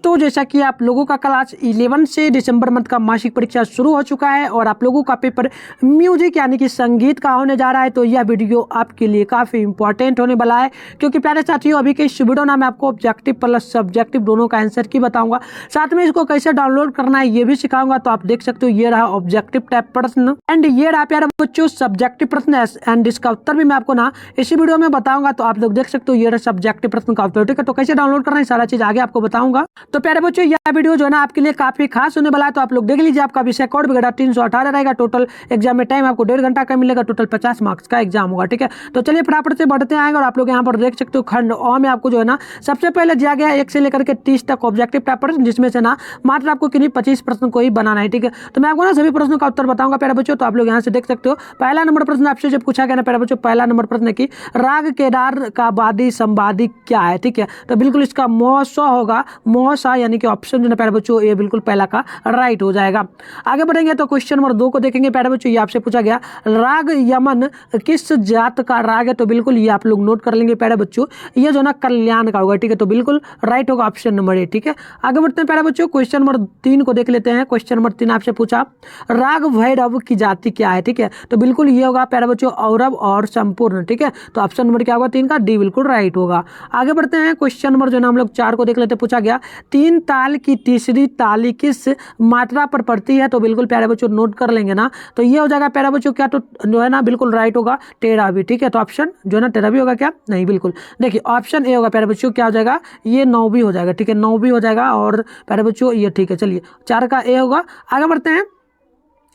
तो जैसा कि आप लोगों का क्लास 11 से दिसंबर मंथ का मासिक परीक्षा शुरू हो चुका है और आप लोगों का पेपर म्यूजिक यानी कि संगीत का होने जा रहा है, तो यह वीडियो आपके लिए काफ़ी इंपॉर्टेंट होने वाला है। क्योंकि प्यारे साथियों, अभी के इस वीडियो ना मैं आपको ऑब्जेक्टिव प्लस सब्जेक्टिव दोनों का आंसर की बताऊंगा, साथ में इसको कैसे डाउनलोड करना है ये भी सिखाऊंगा। तो आप देख सकते हो ये रहा ऑब्जेक्टिव टाइप प्रश्न एंड ये रहा प्यारे बच्चों सब्जेक्टिव प्रश्न एंड इसका उत्तर भी मैं आपको ना इसी वीडियो में बताऊंगा। तो आप लोग देख सकते हो ये रहा सब्जेक्टिव प्रश्न का उत्तर, ठीक है। तो कैसे डाउनलोड करना है सारा चीज आगे आपको बताऊंगा। तो प्यारे बच्चों यह वीडियो जो है ना आपके लिए काफी खास होने वाला है, तो आप लोग देख लीजिए। आपका विषय कोड वगैरह 318 रहेगा। टोटल एग्जाम में टाइम आपको 1.5 घंटा का मिलेगा। टोटल 50 मार्क्स का एग्जाम होगा, ठीक है। तो चलिए फटाफट से बढ़ते आएंगे और आप लोग यहाँ पर देख सकते हो खंड अ में आपको जो है ना सबसे पहले दिया गया 1 से लेकर के 30 तक ऑब्जेक्टिव टाइप प्रश्न, जिसमें से ना मात्र आपको किन्हीं 25 प्रश्न को ही बनाना है, ठीक है। तो मैं आपको ना सभी प्रश्नों का उत्तर बताऊंगा प्यारे बच्चों। तो आप लोग यहाँ से देख सकते हो पहला नंबर प्रश्न आपसे जब पूछा गया ना प्यारे बच्चों, पहला नंबर प्रश्न है कि राग केदार का वादी संवादी क्या है, ठीक है। तो बिल्कुल इसका मौसा होगा, मौसा यानी कि ऑप्शन जो है प्यारे बच्चों ये बिल्कुल पहला का राइट हो जाएगा। आगे बढ़ेंगे तो क्वेश्चन नंबर 2 को देखेंगे प्यारे बच्चों। ये आपसे पूछा गया राग यमन किस जात का राग है, तो बिल्कुल ये आप लोग नोट कर लेंगे प्यारे बच्चों, ये जो ना कल्याण का होगा, ठीक है। तो बिल्कुल राइट होगा ऑप्शन नंबर ए, ठीक है। आगे बढ़ते हैं प्यारे बच्चों, क्वेश्चन नंबर 3 को देख लेते हैं। क्वेश्चन नंबर 3 आपसे पूछा राग भैरव की जाति क्या है, ठीक है। तो बिल्कुल ये होगा प्यारे बच्चों औरव और संपूर्ण, ठीक है। तो ऑप्शन नंबर क्या होगा 3 का डी बिल्कुल राइट होगा। आगे बढ़ते हैं क्वेश्चन नंबर जो ना हम लोग 4 को देख लेते हैं। पूछा गया 3 ताल की तीसरी ताली किस मात्रा पर पड़ती है, तो बिल्कुल प्यारे बच्चों नोट कर लेंगे ना। तो ये हो जाएगा प्यारे बच्चों क्या, तो जो है ना बिल्कुल राइट होगा टेढ़ा भी, ठीक है। तो ऑप्शन जो है ना टेढ़ा भी होगा क्या, नहीं बिल्कुल। देखिए ऑप्शन ए होगा प्यारे बच्चों, क्या हो जाएगा ये 9 भी हो जाएगा, ठीक है। 9 भी हो जाएगा और प्यारे बच्चों ये ठीक है। चलिए 4 का ए होगा। आगे बढ़ते हैं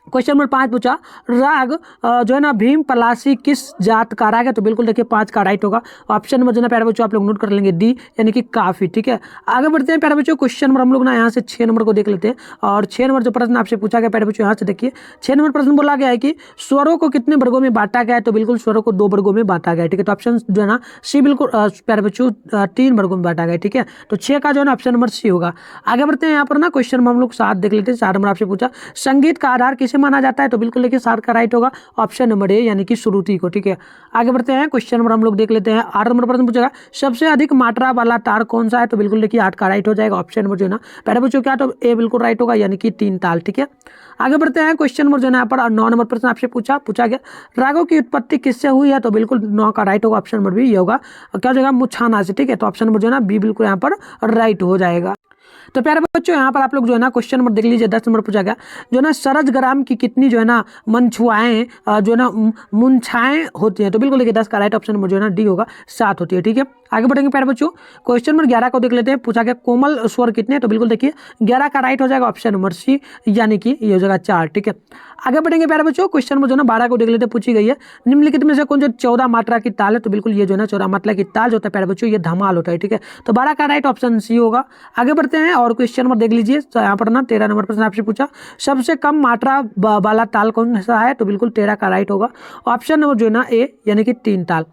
क्वेश्चन नंबर 5 पूछा राग जो है ना भीम पलासी किस जात का राग है, तो बिल्कुल देखिए 5 का राइट होगा। ऑप्शन नंबर जो है प्यारे बच्चों आप लोग नोट कर लेंगे डी यानी कि काफी, ठीक है। आगे बढ़ते हैं प्यारे बच्चों, क्वेश्चन नंबर हम लोग ना यहाँ से 6 नंबर को देख लेते हैं। और 6 नंबर जो प्रश्न आपसे पूछा गया प्यारे बच्चों यहाँ से देखिए 6 नंबर प्रश्न बोला गया है कि स्वरों को कितने वर्गों में बांटा गया है, तो बिल्कुल स्वरों को 2 वर्गों में बांटा गया है, ठीक है। तो ऑप्शन जो है ना सी बिल्कुल प्यारे बच्चों 3 वर्गों में बांटा गया, ठीक है। तो 6 का जो है ना ऑप्शन नंबर सी होगा। आगे बढ़ते हैं यहाँ पर ना क्वेश्चन नंबर हम लोग 7 देख लेते हैं। 4 नंबर आपसे पूछा संगीत का आधार किसे माना जाता है, तो बिल्कुल देखिए 7 का राइट होगा ऑप्शन नंबर ए यानी कि श्रुति को, ठीक है। आगे बढ़ते हैं क्वेश्चन नंबर हम लोग देख लेते हैं। 8 नंबर प्रश्न पूछेगा सबसे अधिक मात्रा वाला तार कौन सा है, तो बिल्कुल देखिए 8 का राइट हो जाएगा ऑप्शन नंबर जो है ना पहले बच्चों क्या, तो ए बिल्कुल राइट होगा यानी कि 3 ताल, ठीक है। आगे बढ़ते हैं क्वेश्चन नंबर जो है यहाँ पर 9 नंबर प्रश्न आपसे पूछा गया रागों की उत्पत्ति किससे हुई है, तो बिल्कुल 9 का राइट होगा ऑप्शन नंबर बी, ये होगा क्या हो जाएगा मुछाना से, ठीक है। तो ऑप्शन नंबर जो है ना बी बिल्कुल यहाँ पर राइट हो जाएगा। तो प्यारे बच्चों यहाँ पर आप लोग जो है ना क्वेश्चन नंबर देख लीजिए। 10 नंबर पूछा गया जो है ना सरज ग्राम की कितनी जो है ना मनछुआएं जो है ना मुनछाएं होती हैं, तो बिल्कुल देखिए 10 का राइट ऑप्शन नंबर जो है ना डी होगा 7 होती है, ठीक है। आगे बढ़ेंगे प्यारे बच्चों, क्वेश्चन नंबर 11 को देख लेते हैं। पूछा गया कोमल स्वर कितने, तो बिल्कुल देखिए 11 का राइट हो जाएगा ऑप्शन नंबर सी यानी कि ये हो जाएगा 4, ठीक है। आगे बढ़ेंगे प्यारे बच्चों, क्वेश्चन नंबर जो है ना 12 को देख लेते हैं। पूछी गई है निम्नलिखित में से कौन जो 14 मात्रा की ताल है, तो बिल्कुल ये जो है ना 14 मात्रा की ताल जो होता है प्यारे बच्चों ये धमाल होता है, ठीक है। तो 12 का राइट ऑप्शन सी होगा। आगे बढ़ते हैं और क्वेश्चन नंबर देख लीजिए। तो यहाँ पर ना 13 नंबर प्रश्न आपसे पूछा सबसे कम मात्रा वाला ताल कौन सा है, तो बिल्कुल 13 का राइट होगा ऑप्शन नंबर जो है ना ए यानी कि 3 ताल।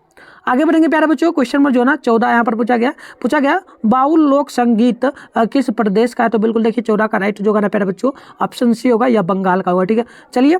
आगे बढ़ेंगे प्यारे बच्चों, क्वेश्चन नंबर जो है ना 14 यहाँ पर पूछा गया बाउल लोक संगीत किस प्रदेश का है, तो बिल्कुल देखिए 14 का राइट जो होगा ना प्यारे बच्चों ऑप्शन सी होगा या बंगाल का होगा, ठीक है। चलिए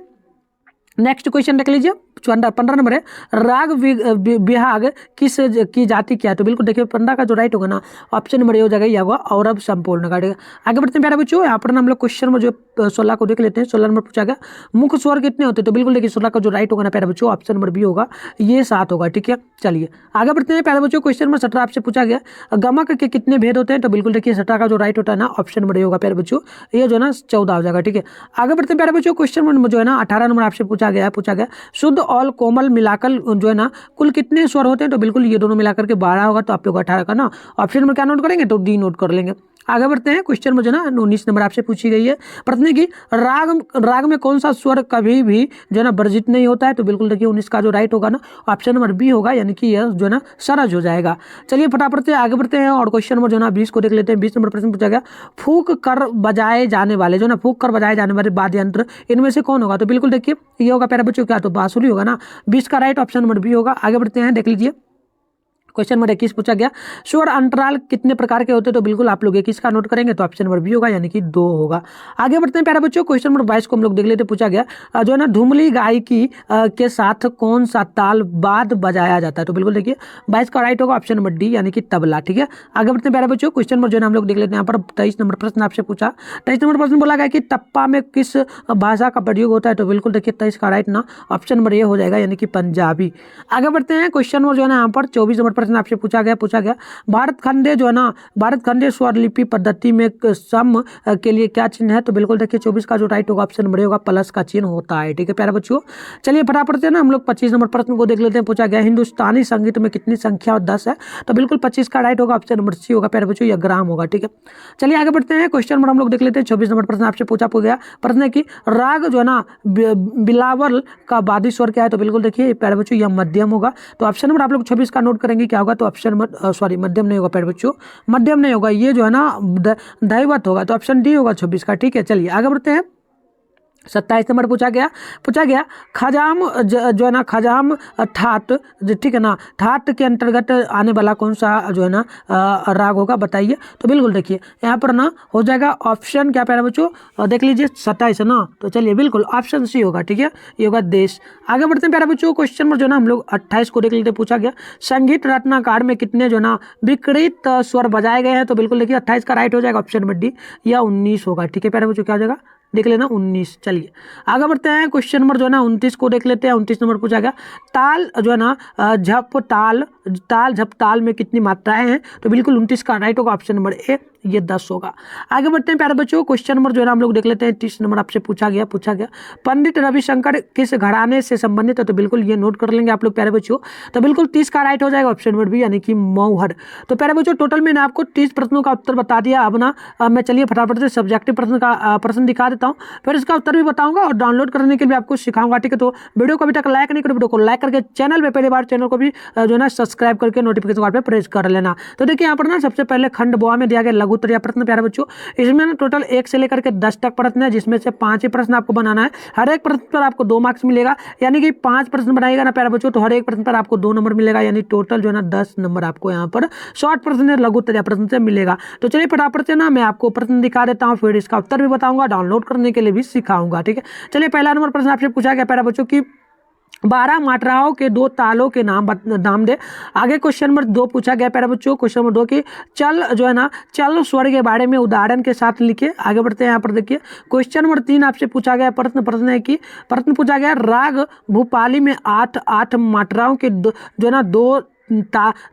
नेक्स्ट क्वेश्चन देख लीजिए। 15 नंबर है राग विहाग किस की जाति क्या है, तो बिल्कुल देखिए 15 का जो राइट होगा ना ऑप्शन नंबर ए हो जाएगा, यह होगा औरव संपूर्ण का, ठीक है। आगे बढ़ते हैं प्यारे बच्चों, यहाँ पर हम लोग क्वेश्चन नंबर जो 16 को देख लेते हैं। 16 नंबर पूछा गया मुख्य स्वर कितने होते हैं, तो बिल्कुल देखिए 16 का जो राइट होगा ना प्यारे बच्चों ऑप्शन नंबर बी होगा, ये 7 होगा, ठीक है। चलिए आगे बढ़ते हैं प्यारे बच्चों, क्वेश्चन नंबर 17 आपसे पूछा गया गमक के कितने भेद होते हैं, तो बिल्कुल देखिए 17 का जो राइट होता है ना ऑप्शन नंबर ए होगा प्यारे बच्चों, ये जो है ना 14 हो जाएगा, ठीक है। आगे बढ़ते हैं प्यारे बच्चों, क्वेश्चन नंबर जो है ना 18 नंबर आपसे पूछा गया शुद्ध और कोमल मिलाकर जो है ना कुल कितने स्वर होते हैं, तो बिल्कुल ये दोनों मिलाकर के 12 होगा। तो आप लोग 18 का ना ऑप्शन नंबर क्या नोट करेंगे, तो डी नोट कर लेंगे। आगे बढ़ते हैं क्वेश्चन में जो ना 19 नंबर आपसे पूछी गई है प्रश्न की राग में कौन सा स्वर कभी भी जो है ना वर्जित नहीं होता है, तो बिल्कुल देखिए 19 का जो राइट होगा ना ऑप्शन नंबर बी होगा यानी कि यह जो है ना सरज हो जाएगा। चलिए फटाफट से आगे बढ़ते हैं और क्वेश्चन नंबर जो ना 20 को देख लेते हैं। 20 नंबर प्रश्न पूछा गया फूंक कर बजाए जाने वाले जो ना फूंक कर बजाए जाने वाले वाद्य यंत्र इनमें से कौन होगा, तो बिल्कुल देखिए ये होगा प्यारे बच्चों क्या, तो बांसुरी होगा ना। 20 का राइट ऑप्शन नंबर बी होगा। आगे बढ़ते हैं देख लीजिए क्वेश्चन नंबर 21 पूछा गया, स्वर अंतराल कितने प्रकार के होते हैं? तो बिल्कुल आप लोग 21 का नोट करेंगे तो ऑप्शन नंबर बी होगा, यानी कि 2 होगा। आगे बढ़ते हैं प्यारे बच्चों, क्वेश्चन नंबर 22 को हम लोग देख लेते हैं। पूछा गया जो है ना, धुमली गायकी के साथ कौन सा ताल बाद बजाया जाता है? तो बिल्कुल देखिए 22 का राइट होगा ऑप्शन नंबर डी, यानी कि तबला। ठीक है, आगे बढ़ते हैं प्यारे बच्चों, क्वेश्चन नंबर जो है हम लोग देख लेते हैं। यहाँ पर 23 नंबर प्रश्न आपसे पूछा, 23 नंबर प्रश्न बोला गया कि टप्पा में किस भाषा का प्रयोग होता है? तो बिल्कुल देखिए 23 का राइट ना ऑप्शन नंबर ए हो जाएगा, यानी कि पंजाबी। आगे बढ़ते हैं, क्वेश्चन नंबर जो है ना यहाँ पर 24 नंबर प्रश्न आपसे पूछा गया भारत खंडे जो है ना, भारत खंडे स्वरलिपि पद्धति में सम के लिए क्या चिन्ह है? तो बिल्कुल देखिए 24 का जो राइट होगा ऑप्शन नंबर ए होगा, प्लस का चिन्ह होता है। ठीक है प्यारे बच्चों, चलिए फटाफट से ना हम लोग 25 नंबर प्रश्न को देख लेते हैं। पूछा गया हिंदुस्तानी संगीत में कितनी संख्या और 10 है? तो बिल्कुल 25 का राइट होगा ऑप्शन नंबर सी होगा प्यारे बच्चों, या ग्राम होगा। ठीक है, चलिए आगे बढ़ते हैं, क्वेश्चन नंबर हम लोग देख लेते हैं। 24 नंबर प्रश्न आपसे पूछा गया प्रश्न है कि राग जो है ना बिलावल का वादी स्वर क्या है? तो बिल्कुल देखिए प्यारे बच्चों यह मध्यम होगा। तो ऑप्शन नंबर आप लोग 26 का नोट करेंगे, क्या होगा? तो ऑप्शन नंबर सॉरी मध्यम नहीं होगा प्यारे बच्चों, मध्यम नहीं होगा, ये जो है ना दैवत होगा। तो ऑप्शन डी होगा 26 का। ठीक है, चलिए आगे बढ़ते हैं। 27 नंबर पूछा गया खजाम जो है ना, खजाम ठाट, ठीक है ना, ठाट के अंतर्गत आने वाला कौन सा जो है ना राग होगा, बताइए। तो बिल्कुल देखिए यहाँ पर ना हो जाएगा ऑप्शन क्या प्यारे बच्चों, देख लीजिए 27 है ना, तो चलिए बिल्कुल ऑप्शन सी होगा। ठीक है, ये होगा देश। आगे बढ़ते हैं प्यारे बच्चों, क्वेश्चन में जो है ना हम लोग 28 को देख लेते। पूछा गया संगीत रत्नाकार में कितने जो है ना विकृत स्वर बजाए गए हैं? तो बिल्कुल देखिए 28 का राइट हो जाएगा ऑप्शन नंबर डी, या 19 होगा। ठीक है प्यारे बच्चों, क्या हो जाएगा देख लेना 19। चलिए आगे बढ़ते हैं, क्वेश्चन नंबर जो है ना 29 को देख लेते हैं। 29 नंबर पूछा गया ताल जो है ना झप ताल झप ताल में कितनी मात्राएं हैं? तो बिल्कुल 29 का राइट होगा ऑप्शन नंबर ए, ये 10 होगा। आगे बढ़ते हैं प्यारे बच्चों, क्वेश्चन नंबर जो है ना हम लोग देख लेते हैं। 30 नंबर आपसे पूछा गया पंडित रविशंकर किस घराने से संबंधित है? तो बिल्कुल ये नोट कर लेंगे आप लोग प्यारे बच्चों। तो बिल्कुल 30 का राइट हो जाएगा ऑप्शन नंबर बी, यानी कि मौहर। तो प्यारे बच्चों टोटल मैंने आपको 30 प्रश्नों का उत्तर बता दिया। अब ना मैं चलिए फटाफट से सब्जेक्टिव प्रश्न दिखा देता हूँ, फिर इसका उत्तर भी बताऊंगा और डाउनलोड करने के लिए आपको सिखाऊंगा। ठीक है, तो वीडियो को अभी तक लाइक नहीं करो, वीडियो को लाइक करके चैनल पे पहली बार चैनल को भी जो है ना सब्सक्राइब करके नोटिफिकेशन कार्ड पे प्रेस कर लेना। तो देखिए यहाँ पर ना सबसे पहले खंड बोआ में दिया गया लघुत्तरीय प्रश्न प्यारे बच्चों, इसमें ना टोटल 1 से लेकर के 10 तक प्रश्न है, जिसमें से 5 ही प्रश्न आपको बनाना है। हर एक प्रश्न पर आपको 2 मार्क्स मिलेगा, यानी कि 5 प्रश्न बनाएगा ना प्यारे बच्चों, तो हर एक प्रश्न पर आपको 2 नंबर मिलेगा, यानी टोटल जो है ना 10 नंबर आपको यहाँ पर शॉर्ट प्रश्न लघुत्तरीय प्रश्न से मिलेगा। तो चलिए फटाफट से ना मैं आपको प्रश्न दिखा देता हूँ, फिर इसका उत्तर भी बताऊंगा, डाउनलोड करने के लिए भी सिखाऊंगा। ठीक है, चलिए पहला नंबर प्रश्न आपसे पूछा गया प्यारे बच्चों की 12 मात्राओं के 2 तालों के नाम दे। आगे क्वेश्चन नंबर 2 पूछा गया प्यारे बच्चों, क्वेश्चन नंबर 2 की चल जो है ना चल स्वर के बारे में उदाहरण के साथ लिखे। आगे बढ़ते हैं, यहाँ पर देखिए क्वेश्चन नंबर 3 आपसे पूछा गया प्रश्न है कि प्रश्न पूछा गया राग भूपाली में 8 मात्राओं के जो है ना 2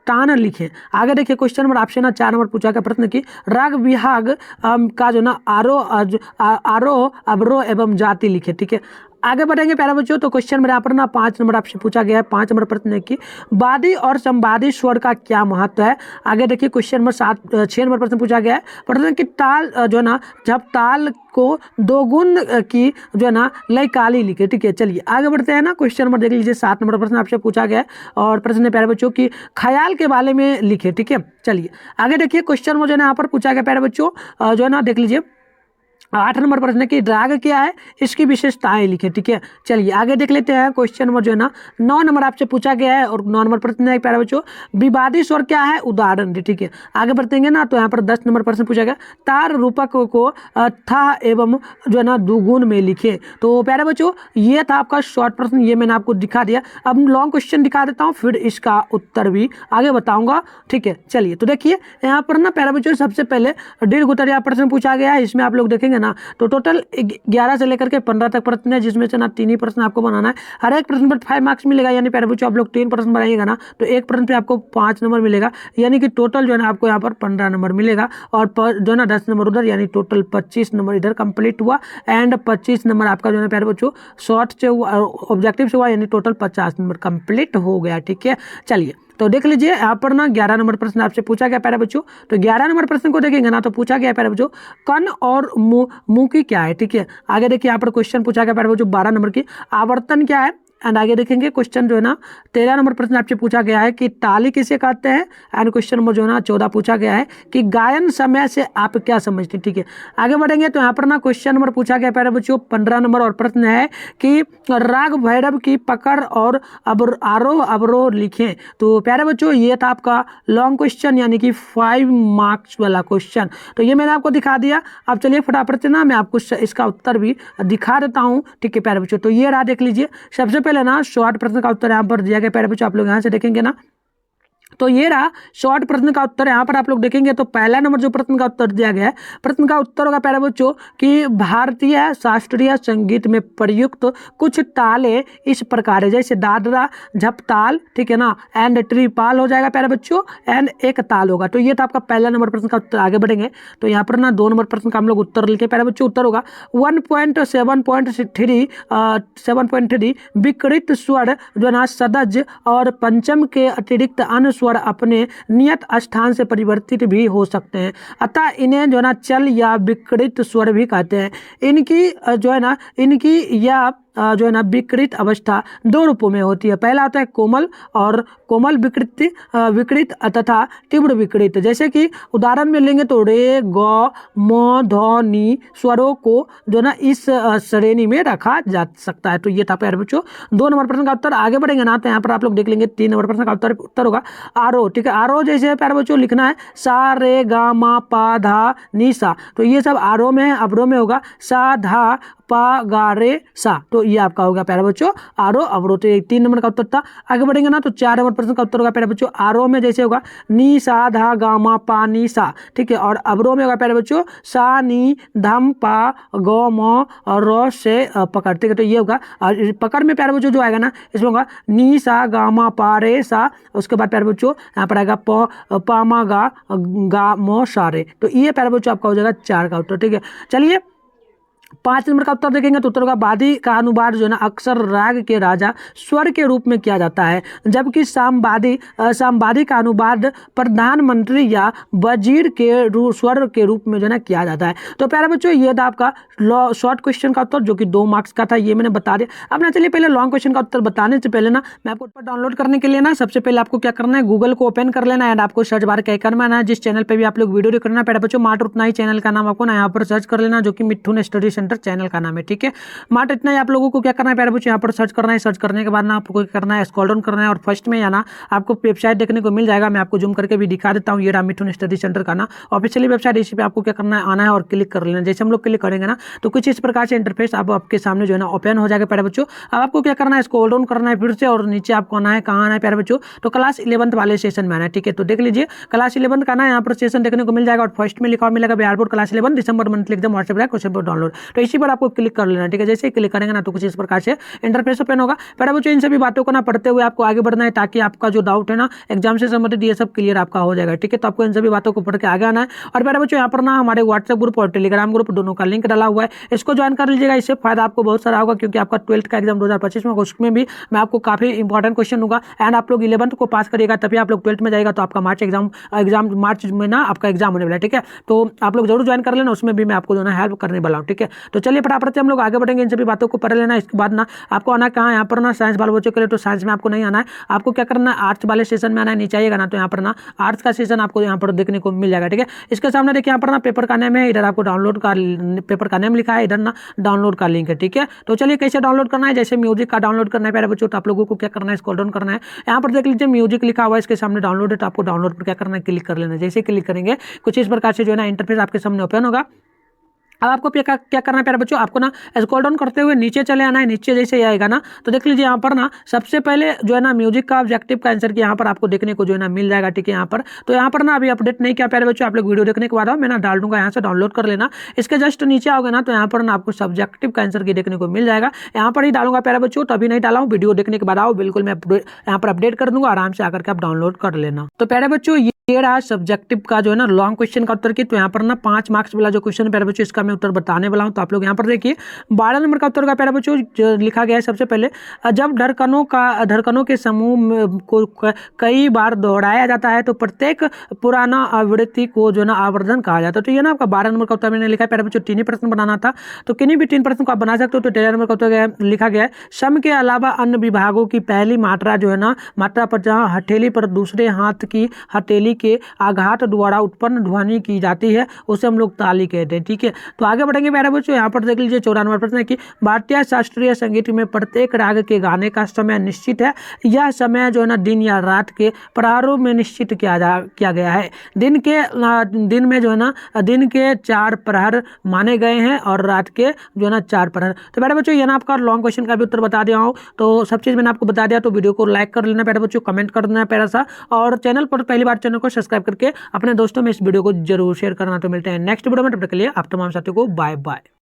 तान लिखे। आगे देखिए क्वेश्चन नंबर आपसे ना 4 नंबर पूछा गया प्रश्न की राग विभाग का जो ना आरोह अवरोह एवं जाति लिखे। ठीक है, आगे बढ़ेंगे प्यारे बच्चों, तो क्वेश्चन नंबर यहाँ पर ना 5 नंबर आपसे पूछा गया है। 5 नंबर प्रश्न है कि वादी और संवादी स्वर का क्या महत्व है? आगे देखिए क्वेश्चन नंबर 6 नंबर प्रश्न पूछा गया है प्रश्न कि ताल जो है ना जब ताल को 2 गुण की जो है ना लय काली लिखे। ठीक है, चलिए आगे बढ़ते हैं ना, क्वेश्चन नंबर देख लीजिए 7 नंबर प्रश्न आपसे पूछा गया है और प्रश्न है प्यारे बच्चों की ख्याल के बारे में लिखे। ठीक है, चलिए आगे देखिए क्वेश्चन में जो है ना यहाँ पर पूछा गया प्यारे बच्चों जो है ना देख लीजिए 8 नंबर प्रश्न की राग क्या है, इसकी विशेषताएं लिखे। ठीक है, चलिए आगे देख लेते हैं क्वेश्चन नंबर जो है ना 9 नंबर आपसे पूछा गया है और 9 नंबर प्रश्न है प्यारे बच्चों विवादी स्वर क्या है, उदाहरण दे। ठीक है, आगे बढ़तेंगे ना, तो यहाँ पर 10 नंबर प्रश्न पूछा गया तार रूपक को था एवं जो है ना दुगुन में लिखे। तो प्यारे बच्चों ये था आपका शॉर्ट प्रश्न, ये मैंने आपको दिखा दिया। अब लॉन्ग क्वेश्चन दिखा देता हूँ, फिर इसका उत्तर भी आगे बताऊंगा। ठीक है, चलिए तो देखिए यहाँ पर ना प्यारे बच्चों सबसे पहले दीर्घोत्तरीय प्रश्न पूछा गया है। इसमें आप लोग देखेंगे ना तो टोटल 11 से लेकर के 15 तक प्रश्न है, जिसमें से ना 3 ही प्रश्न आपको बनाना है। हर एक प्रश्न पर 5 मार्क्स मिलेगा, यानी प्यारे बच्चों आप लोग 3 प्रश्न बनाइएगा ना तो एक प्रश्न पे आपको 5 नंबर मिलेगा, यानी कि टोटल जो है ना आपको यहाँ पर 15 नंबर मिलेगा और जो है ना 10 नंबर उधर, यानी टोटल 25 नंबर इधर कंप्लीट हुआ एंड 25 नंबर आपका जो है प्यारे बच्चों शॉर्ट से हुआ, ऑब्जेक्टिव से हुआ, यानी टोटल 50 नंबर कंप्लीट हो गया। ठीक है, चलिए तो देख लीजिए यहाँ पर ना 11 नंबर प्रश्न आपसे पूछा गया प्यारे बच्चों। तो 11 नंबर प्रश्न को देखेंगे ना तो पूछा गया प्यारे बच्चों कन और मुंह की क्या है। ठीक है, आगे देखिए यहाँ पर क्वेश्चन पूछा गया प्यारे बच्चों 12 नंबर की आवर्तन क्या है, एंड आगे देखेंगे क्वेश्चन जो है ना 13 नंबर प्रश्न आपसे पूछा गया है कि ताली किसे कहते हैं। एंड क्वेश्चन नंबर जो है ना 14 पूछा गया है कि गायन समय से आप क्या समझते हैं। ठीक है, आगे बढ़ेंगे तो यहाँ पर ना क्वेश्चन नंबर पूछा गया प्यारे बच्चों 15 नंबर और प्रश्न है कि राग भैरव की पकड़ और आरोह अवरोह लिखें। तो प्यारे बच्चों ये था आपका लॉन्ग क्वेश्चन यानी कि 5 मार्क्स वाला क्वेश्चन। तो ये मैंने आपको दिखा दिया। अब चलिए फटाफट से ना मैं आपको इसका उत्तर भी दिखा देता हूँ। ठीक है प्यारे बच्चों, तो ये रहा, देख लीजिए। सबसे पहले ना शॉर्ट प्रश्न का उत्तर यहाँ पर दिया गया प्यारे बच्चों, आप लोग यहाँ से देखेंगे ना, तो ये रहा शॉर्ट प्रश्न का उत्तर। यहाँ पर आप लोग देखेंगे तो पहला नंबर जो प्रश्न का उत्तर दिया गया है, प्रश्न का उत्तर होगा प्यारे बच्चों कि भारतीय शास्त्रीय संगीत में प्रयुक्त कुछ ताले इस प्रकार है, जैसे दादरा, झपताल, ठीक है ना, एंड त्रिपाल हो जाएगा प्यारे बच्चों, एंड एक ताल होगा। तो ये था आपका पहला नंबर प्रश्न का उत्तर। आगे बढ़ेंगे तो यहाँ पर ना 2 नंबर प्रश्न का हम लोग उत्तर लिखे प्यारे बच्चों। उत्तर होगा 1.7.3 विकृत स्वर जो ना सदज और पंचम के अतिरिक्त अन्य स्वर अपने नियत स्थान से परिवर्तित भी हो सकते हैं, अतः इन्हें जो है ना चल या विकृत स्वर भी कहते हैं। इनकी जो है ना या जो है ना विकृत अवस्था 2 रूपों में होती है। पहला होता है कोमल और कोमल विकृत तथा तीव्र विकृत। जैसे कि उदाहरण में लेंगे तो रे, ग, म, ध, नी स्वरों को जो ना इस श्रेणी में रखा जा सकता है। तो ये था प्यारे बच्चों 2 नंबर प्रश्न का उत्तर। आगे बढ़ेंगे ना तो यहाँ पर आप लोग देख लेंगे 3 नंबर प्रश्न का उत्तर होगा आरोह। ठीक है, आरोह जैसे प्यारे बच्चों लिखना है सा रे गा मा पा धा नी सा, तो ये सब आरोह में है। अवरोह में होगा सा धा पा गा रे सा, तो ये आपका होगा प्यारे बच्चों आरोह अवरोह। तो ये 3 नंबर का उत्तर था। आगे बढ़ेंगे ना तो 4 नंबर प्रश्न का उत्तर होगा प्यारे बच्चों आरोह में जैसे होगा नी सा धा गा मा पा नी सा, ठीक है, और अवरोह में होगा प्यारे बच्चों सा नी धम पा ग म र से पकड़। ठीक है, तो ये होगा। और पकड़ में प्यारे बच्चों जो आएगा ना इसमें होगा नी सा गा मा पा रे सा, उसके बाद प्यारे बच्चों यहाँ पर आएगा प मा गा म सा रे। तो ये प्यारे बच्चों आपका हो जाएगा 4 का उत्तर। ठीक है, चलिए 5 नंबर का उत्तर देखेंगे तो उत्तर होगा वादी का अनुवाद जो है ना अक्सर राग के राजा स्वर के रूप में किया जाता है, जबकि सामवादी का अनुवाद प्रधानमंत्री या वजीर के स्वर के रूप में जो है ना किया जाता है। तो प्यारे बच्चों ये था आपका शॉर्ट क्वेश्चन का उत्तर जो कि 2 मार्क्स का था, ये मैंने बता दिया। अब ना चलिए पहले लॉन्ग क्वेश्चन का उत्तर बताने से पहले ना मैं आपको ऊपर डाउनलोड करने के लिए ना सबसे पहले आपको क्या करना है, गूगल को ओपन कर लेना है एंड आपको सर्च बार क्या करना है, जिस चैनल पर भी आप लोग वीडियो देख रहे हैं प्यारे बच्चों मात्र उतना ही चैनल का नाम आपको ना यहाँ पर सर्च कर लेना जो कि मिथुन स्टडी सेंटर चैनल का नाम है। ठीक है, मात्र इतना ही आप लोगों को क्या करना है प्यारे बच्चों यहाँ पर सर्च करना है। सर्च करने के बाद ना आपको क्या करना है स्क्रॉल डाउन करना है और फर्स्ट में या ना आपको वेबसाइट देखने को मिल जाएगा। मैं आपको जूम करके भी दिखा देता हूँ। ये रहा मिथुन स्टडी सेंटर का ना ऑफिशियली वेबसाइट। इसी पे आपको क्या करना है आना है और क्लिक कर लेना। जैसे हम लोग क्लिक करेंगे ना तो कुछ इस प्रकार से इंटरफेस आपके सामने जो है ना ओपन हो जाएगा प्यारे बच्चों। अब आपको क्या करना है स्क्रॉल डाउन करना है फिर से और नीचे आपको आना है, कहाँ आना है प्यारे बच्चों, तो क्लास 11th वाले सेशन में आना है। ठीक है, तो देख लीजिए क्लास 11th का ना यहाँ पर सेशन देखने को मिल जाएगा और फर्स्ट में लिखा हुआ मिलेगा बिहार बोर्ड क्लास 11 दिसंबर monthly exam WhatsApp question paper download. तो इसी पर आपको क्लिक कर लेना। ठीक है, जैसे क्लिक करेंगे ना तो कुछ इस प्रकार से इंटरफेस ओपन होगा। प्यारे बच्चों इन सभी बातों को ना पढ़ते हुए आपको आगे बढ़ना है ताकि आपका जो डाउट है ना एग्जाम से संबंधित ये सब क्लियर आपका हो जाएगा। ठीक है, तो आपको इन सभी बातों को पढ़ के आगे आना है। और प्यारे बच्चों यहाँ पर ना हमारे व्हाट्सएप ग्रुप और टेलीग्राम ग्रुप दोनों का लिंक डाला हुआ है, इसको ज्वाइन कर लीजिएगा। इससे फायदा आपको बहुत सारा होगा क्योंकि आपका 12th का एग्जाम 2025 में उसमें भी मैं आपको काफी इंपॉर्टेंट क्वेश्चन होगा एंड आप लोग 11th को पास करिएगा तभी आप लोग 12th में जाएगा तो आपका मार्च में ना आपका एग्जाम होने वाला है। ठीक है, तो आप लोग जरूर ज्वाइन कर लेना, उसमें भी मैं आपको जो है हेल्प करने वाला हूँ। ठीक है, तो चलिए फटाफट से हम लोग आगे बढ़ेंगे। इन सभी बातों को पढ़ लेना। इसके बाद ना आपको आना कहाँ यहाँ पर ना साइंस वाले बच्चों के लिए, तो साइंस में आपको नहीं आना है। आपको क्या करना है आर्ट्स वाले सेशन में आना है। नीचे आइएगा ना तो यहाँ पर ना आर्ट्स का सेशन आपको यहाँ पर देखने को मिल जाएगा। ठीक है, इसके सामने देखिए यहाँ पर ना पेपर का नेम है, इधर आपको डाउनलोड का पेपर का नेम लिखा है, इधर ना डाउनलोड का लिंक है। ठीक है, तो चलिए कैसे डाउनलोड करना है, जैसे म्यूजिक का डाउनलोड करना है प्यारे बच्चों तो आप लोगों को क्या करना है स्क्रॉल डाउन करना है। यहाँ पर देख लीजिए म्यूजिक लिखा हुआ है, इसके सामने डाउनलोड है तो आपको डाउनलोड पर क्या करना है क्लिक कर लेना है। जैसे क्लिक करेंगे कुछ इस प्रकार से जो है ना इंटरफेस आपके सामने ओपन होगा। अब आपको क्या करना है प्यारे बच्चों, आपको ना स्क्रॉल डाउन करते हुए नीचे चले आना है। नीचे जैसे आएगा ना तो देख लीजिए यहाँ पर ना सबसे पहले जो है ना म्यूजिक का ऑब्जेक्टिव का आंसर की यहाँ पर आपको देखने को जो है ना मिल जाएगा। ठीक है, यहाँ पर तो यहाँ पर ना अभी अपडेट नहीं किया प्यारे बच्चों, आप लोग वीडियो देखने के बाद आओ मैं ना डाल दूंगा, यहाँ से डाउनलोड कर लेना। इसके जस्ट नीचे आओगे ना तो यहाँ पर ना आपको सब्जेक्टिव का आंसर की देखने को मिल जाएगा। यहाँ पर ही डालूंगा प्यारे बच्चों, तो अभी नहीं डाला हूँ, वीडियो देखने के बाद आओ बिल्कुल मैं यहाँ पर अपडेट कर दूंगा, आराम से आकर के आप डाउनलोड कर लेना। तो प्यारे बच्चों ये रहा सब्जेक्टिव का जो है ना लॉन्ग क्वेश्चन का उत्तर की। तो यहाँ पर ना 5 मार्क्स वाला जो क्वेश्चन है प्यारे बच्चों, इसका मैं उत्तर बताने वाला हूँ। तो आप लोग यहाँ पर देखिए 12 नंबर का उत्तर का प्यारे बच्चों जो लिखा गया है सबसे पहले, जब धड़कनों के समूह को कई बार दोहराया जाता है तो प्रत्येक पुराना आवृत्ति को जो है ना आवर्धन कहा जाता है। तो ये ना आपका 12 नंबर का उत्तर मैंने लिखा है प्यारे बच्चों। 3 ही प्रश्न बनाना था, तो किन्हीं भी 3 प्रश्न को आप बना सकते हो। तो 13 नंबर का उत्तर लिखा गया है, सम के अलावा अन्य विभागों की पहली मात्रा जो है ना मात्रा पर जहाँ हथेली पर दूसरे हाथ की हथेली के आघात द्वारा उत्पन्न ध्वनि की जाती है उसे हम लोग ताली कहते हैं। ठीक है, तो आगे बढ़ेंगे प्यारे बच्चों। यहाँ पर देख लीजिए 94 प्रश्न है कि भारतीय शास्त्रीय संगीत में प्रत्येक राग के गाने का समय निश्चित है। यह समय जो है ना दिन या रात के प्रहरों में निश्चित किया गया है। दिन में जो है ना दिन के 4 प्रहर माने गए हैं और रात के जो है ना 4 प्रहर। तो प्यारे बच्चों ये ना आपका लॉन्ग क्वेश्चन का भी उत्तर बता दिया हूँ। तो सब चीज़ मैंने आपको बता दिया, तो वीडियो को लाइक कर लेना प्यारे बच्चों, कमेंट कर देना प्यारा सा, और चैनल पर पहली बार चैनल को सब्सक्राइब करके अपने दोस्तों में इस वीडियो को जरूर शेयर करना। तो मिलते हैं नेक्स्ट वीडियो में, तब तक के लिए आप तमाम साथियों को बाय बाय।